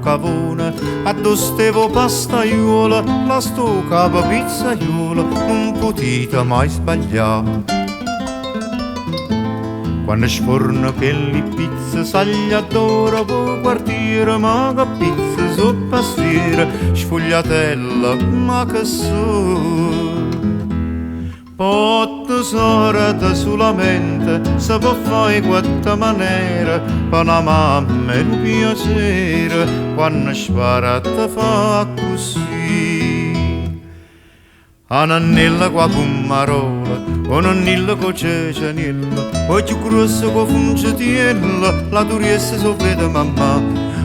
cavone, addostevo pastaiola, la sto capa pizzaiola, non potete mai sbagliare. Quando sforno che le pizze saglia d'oro po' quartiere, ma che pizza sopra sfera, sfogliatella, ma che so. Potte sorate solamente, se può fare in quattro maniere, per una mamma è un piacere, quando spara te fa così. A nannella qua pummarola, o nannella con cecenella, o più grossa con fungetiella, la turiessa so vede mamma.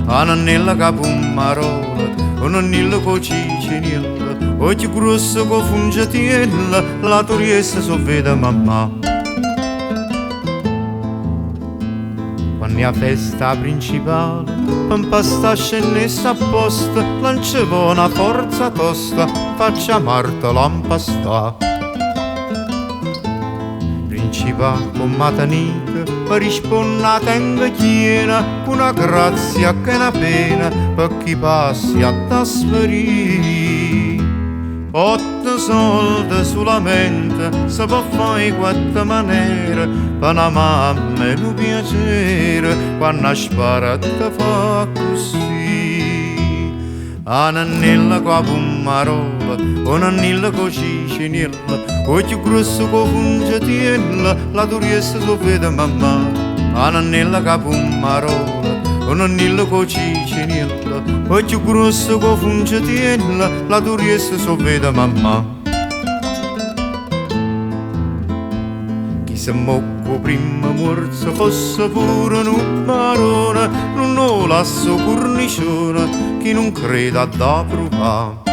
A nannella che pummarola, o nannella con cecenella, o più grossa con fungetiella, la turiessa so vede mamma. Quando è festa principale, un pasta scennessa apposta, lanciavo una forza tosta, faccia Marta l'ampastà. Principale con matanita, per rispondere tenga chiena, con una grazia che è una pena, per chi passi a trasferire. 8 soldi solamente, se può fare in quattro maniere, per una mamma è un piacere, quando spara te fa così. A nannella con pummarola, o nannella con cecenella, o più grossa con fungetiella, la turiessa so vede mamma. A nannella con pummarola, o nannella con cecenella, o più grossa con fungetiella, la turiessa so vede mamma. Chi se mocco prima morso fosse pure un barone, non lo lasso cornicione, chi non creda da provare.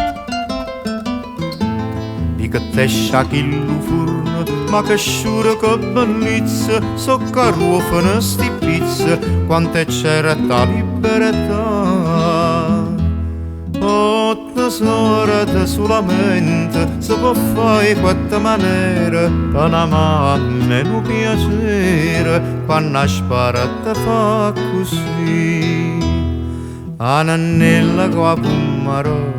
Di che tescia chi lo furna, ma che sciura che bellezza, so che ruofano sti pizze, quante c'era da libertà. 8 sorate solamente, se può fare in quattro maniere, per una mamma è un piacere, quando spara te fa così. A nannella con pummarola,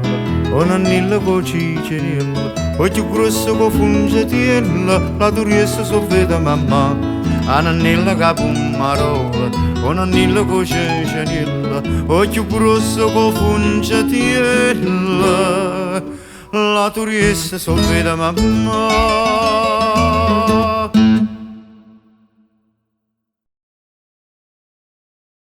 o nannella con cecenella, o più grossa con fungetiella, la turiessa so vede mamma. A nannella con pummarola, o nannella con cecenella, o più grossa con fungetiella, la turiessa so vede mamma.